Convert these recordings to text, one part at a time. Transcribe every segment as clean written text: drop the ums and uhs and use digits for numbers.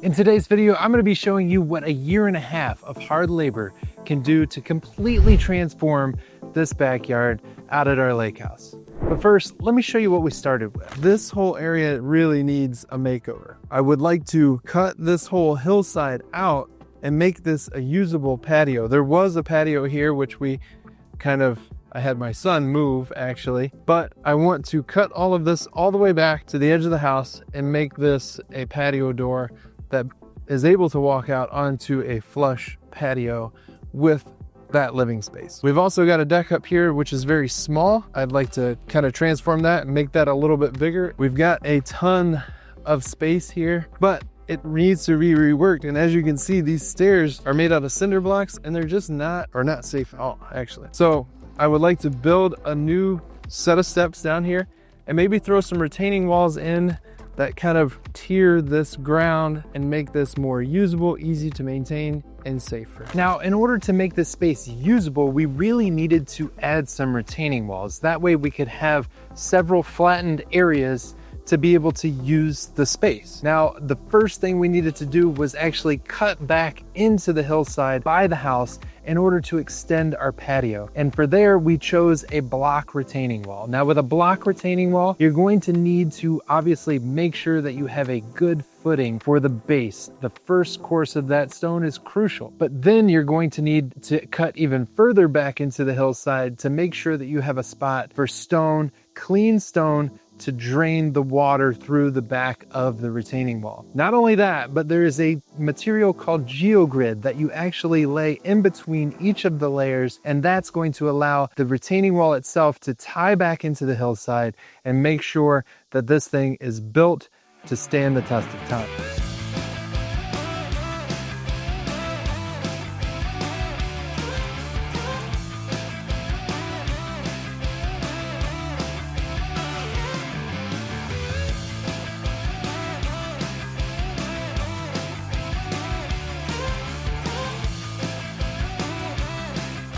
In today's video, I'm going to be showing you what a year and a half of hard labor can do to completely transform this backyard out at our lake house. But first, let me show you what we started with. This whole area really needs a makeover. I would like to cut this whole hillside out and make this a usable patio. There was a patio here, which I had my son move actually, but I want to cut all of this all the way back to the edge of the house and make this a patio door that is able to walk out onto a flush patio with that living space. We've also got a deck up here, which is very small. I'd like to kind of transform that and make that a little bit bigger. We've got a ton of space here, but it needs to be reworked. And as you can see, these stairs are made out of cinder blocks and they're just not safe at all, actually. So I would like to build a new set of steps down here and maybe throw some retaining walls in that kind of tier this ground and make this more usable, easy to maintain, and safer. Now, in order to make this space usable, we really needed to add some retaining walls. That way we could have several flattened areas to be able to use the space. Now, the first thing we needed to do was actually cut back into the hillside by the house in order to extend our patio. And for there, we chose a block retaining wall. Now, with a block retaining wall, you're going to need to obviously make sure that you have a good footing for the base. The first course of that stone is crucial, but then you're going to need to cut even further back into the hillside to make sure that you have a spot for stone, clean stone, to drain the water through the back of the retaining wall. Not only that, but there is a material called geogrid that you actually lay in between each of the layers, and that's going to allow the retaining wall itself to tie back into the hillside and make sure that this thing is built to stand the test of time.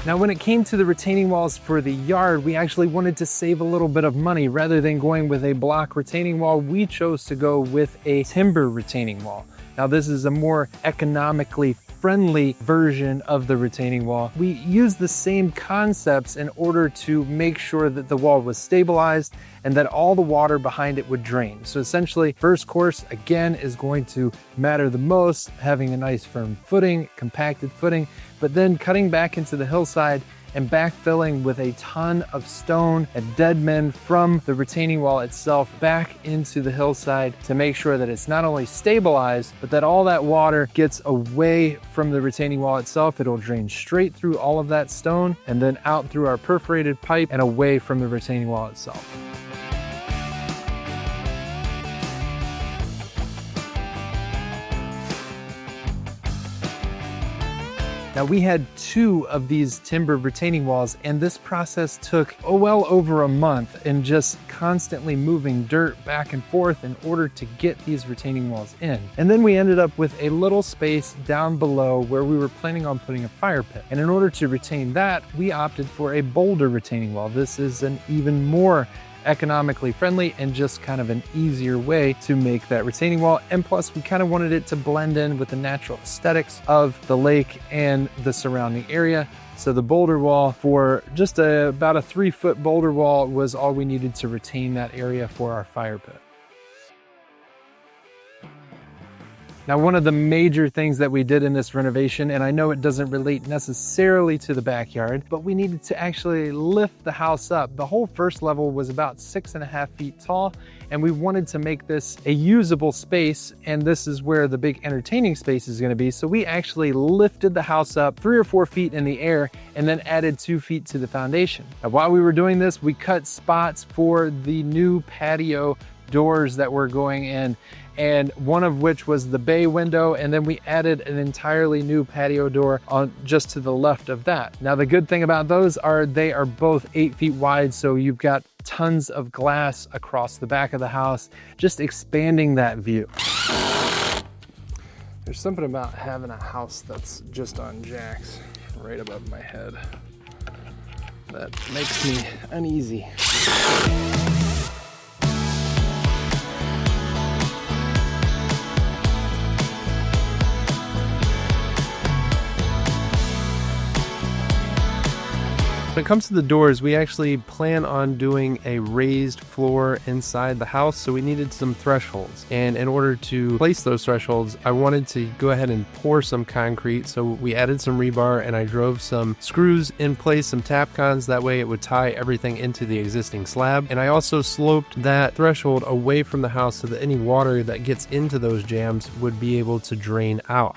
Now, when it came to the retaining walls for the yard, we actually wanted to save a little bit of money. Rather than going with a block retaining wall, we chose to go with a timber retaining wall. Now, this is a more economically friendly version of the retaining wall. We used the same concepts in order to make sure that the wall was stabilized and that all the water behind it would drain. So essentially, first course, again, is going to matter the most, having a nice firm footing, compacted footing, but then cutting back into the hillside and backfilling with a ton of stone and dead men from the retaining wall itself back into the hillside to make sure that it's not only stabilized, but that all that water gets away from the retaining wall itself. It'll drain straight through all of that stone and then out through our perforated pipe and away from the retaining wall itself. Now, we had 2 of these timber retaining walls, and this process took well over a month and just constantly moving dirt back and forth in order to get these retaining walls in. And then we ended up with a little space down below where we were planning on putting a fire pit. And in order to retain that, we opted for a boulder retaining wall. This is an even more economically friendly and just kind of an easier way to make that retaining wall. And plus, we kind of wanted it to blend in with the natural aesthetics of the lake and the surrounding area. So the boulder wall, for just about a 3-foot boulder wall, was all we needed to retain that area for our fire pit. Now, one of the major things that we did in this renovation, and I know it doesn't relate necessarily to the backyard, but we needed to actually lift the house up. The whole first level was about 6.5 feet tall, and we wanted to make this a usable space, and this is where the big entertaining space is gonna be. So we actually lifted the house up 3 or 4 feet in the air and then added 2 feet to the foundation. Now, while we were doing this, we cut spots for the new patio doors that were going in, and one of which was the bay window, and then we added an entirely new patio door on just to the left of that. Now, the good thing about those are they are both 8 feet wide, so you've got tons of glass across the back of the house, just expanding that view. There's something about having a house that's just on jacks right above my head that makes me uneasy. When it comes to the doors, we actually plan on doing a raised floor inside the house, so we needed some thresholds. And in order to place those thresholds, I wanted to go ahead and pour some concrete. So we added some rebar and I drove some screws in place, some Tapcons, that way it would tie everything into the existing slab. And I also sloped that threshold away from the house so that any water that gets into those jams would be able to drain out.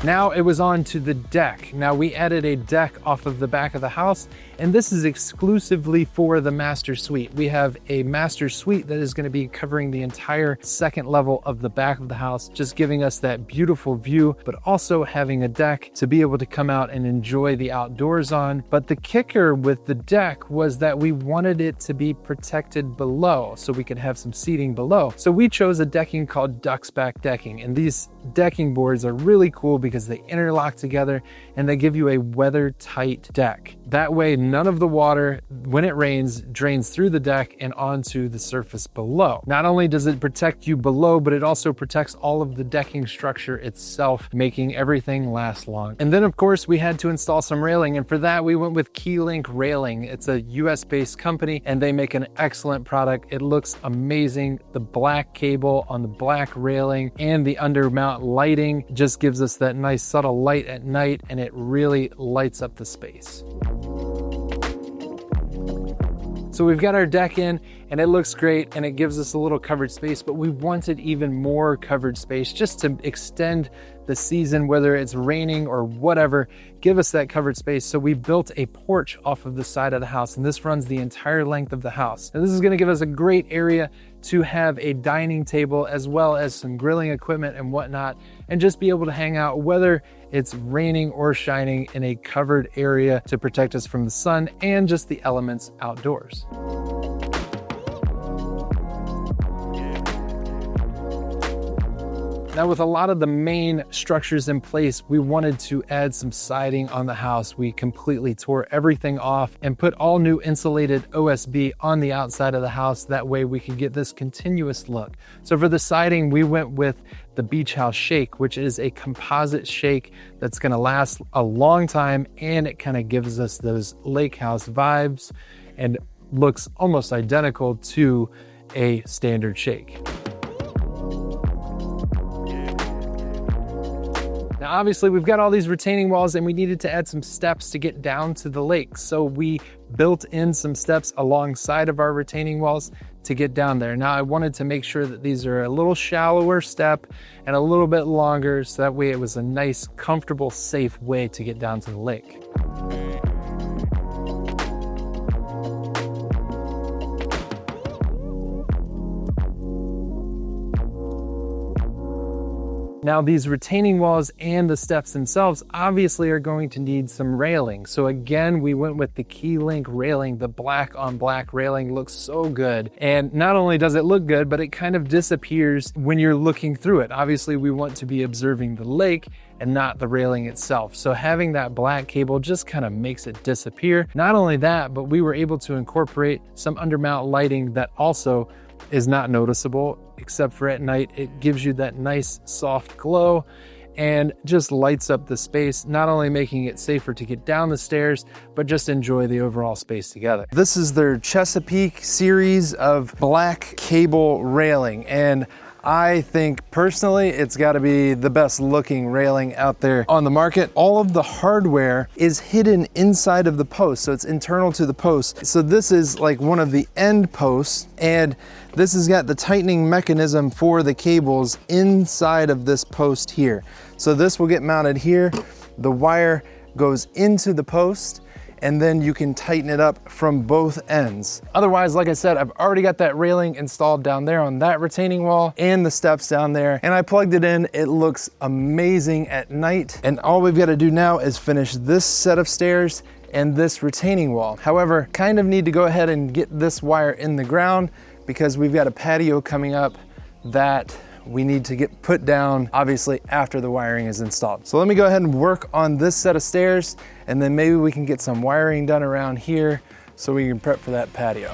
Now it was on to the deck. Now we added a deck off of the back of the house, and this is exclusively for the master suite. We have a master suite that is going to be covering the entire second level of the back of the house, just giving us that beautiful view, but also having a deck to be able to come out and enjoy the outdoors on. But the kicker with the deck was that we wanted it to be protected below, so we could have some seating below. So we chose a decking called Duck's Back decking, and these decking boards are really cool because they interlock together and they give you a weather-tight deck. That way, none of the water, when it rains, drains through the deck and onto the surface below. Not only does it protect you below, but it also protects all of the decking structure itself, making everything last long. And then, of course, we had to install some railing, and for that, we went with Keylink Railing. It's a US-based company, and they make an excellent product. It looks amazing. The black cable on the black railing and the undermount lighting just gives us that nice subtle light at night, and it really lights up the space. So we've got our deck in and it looks great and it gives us a little covered space, but we wanted even more covered space just to extend the season, whether it's raining or whatever, give us that covered space. So we built a porch off of the side of the house, and this runs the entire length of the house. And this is gonna give us a great area to have a dining table as well as some grilling equipment and whatnot, and just be able to hang out whether it's raining or shining in a covered area to protect us from the sun and just the elements outdoors. Now, with a lot of the main structures in place, we wanted to add some siding on the house. We completely tore everything off and put all new insulated OSB on the outside of the house. That way we could get this continuous look. So for the siding, we went with the Beach House Shake, which is a composite shake that's gonna last a long time, and it kind of gives us those lake house vibes and looks almost identical to a standard shake. Now, obviously, we've got all these retaining walls and we needed to add some steps to get down to the lake. So we built in some steps alongside of our retaining walls to get down there. Now, I wanted to make sure that these are a little shallower step and a little bit longer, so that way it was a nice, comfortable, safe way to get down to the lake. Now, these retaining walls and the steps themselves obviously are going to need some railing. So again, we went with the Keylink railing. The black on black railing looks so good. And not only does it look good, but it kind of disappears when you're looking through it. Obviously, we want to be observing the lake and not the railing itself. So having that black cable just kind of makes it disappear. Not only that, but we were able to incorporate some undermount lighting that also is not noticeable, except for at night. It gives you that nice soft glow and just lights up the space, not only making it safer to get down the stairs, but just enjoy the overall space together. This is their Chesapeake series of black cable railing, and I think personally it's got to be the best looking railing out there on the market. All of the hardware is hidden inside of the post, so it's internal to the post. So this is like one of the end posts, and this has got the tightening mechanism for the cables inside of this post here. So this will get mounted here. The wire goes into the post, and then you can tighten it up from both ends. Otherwise, like I said, I've already got that railing installed down there on that retaining wall and the steps down there, and I plugged it in. It looks amazing at night, and all we've got to do now is finish this set of stairs and this retaining wall. However, kind of need to go ahead and get this wire in the ground because we've got a patio coming up that we need to get put down, obviously, after the wiring is installed. So let me go ahead and work on this set of stairs, and then maybe we can get some wiring done around here so we can prep for that patio.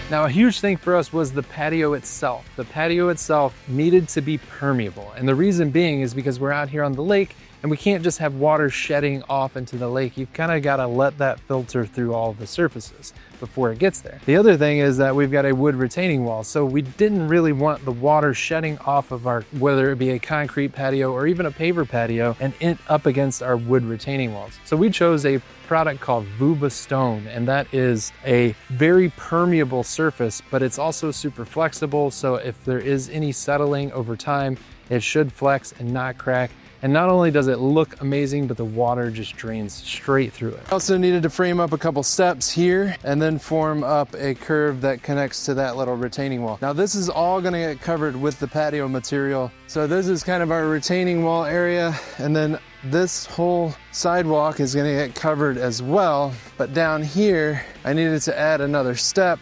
Now, a huge thing for us was the patio itself. The patio itself needed to be permeable. And the reason being is because we're out here on the lake and we can't just have water shedding off into the lake. You've kind of got to let that filter through all the surfaces before it gets there. The other thing is that we've got a wood retaining wall. So we didn't really want the water shedding off of our, whether it be a concrete patio or even a paver patio, and up against our wood retaining walls. So we chose a product called Vuba Stone, and that is a very permeable surface, but it's also super flexible. So if there is any settling over time, it should flex and not crack. And not only does it look amazing, but the water just drains straight through it. I also needed to frame up a couple steps here and then form up a curve that connects to that little retaining wall. Now this is all gonna get covered with the patio material. So this is kind of our retaining wall area, and then this whole sidewalk is gonna get covered as well. But down here, I needed to add another step.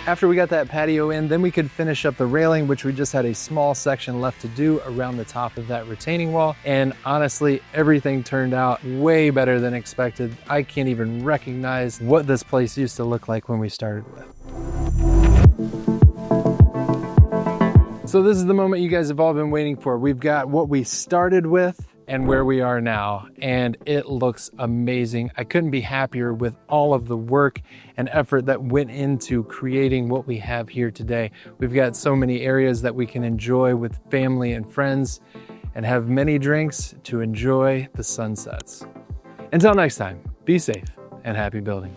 After we got that patio in, then we could finish up the railing, which we just had a small section left to do around the top of that retaining wall. And honestly, everything turned out way better than expected. I can't even recognize what this place used to look like when we started with. So this is the moment you guys have all been waiting for. We've got what we started with and where we are now, and it looks amazing. I couldn't be happier with all of the work and effort that went into creating what we have here today. We've got so many areas that we can enjoy with family and friends and have many drinks to enjoy the sunsets. Until next time, be safe and happy building.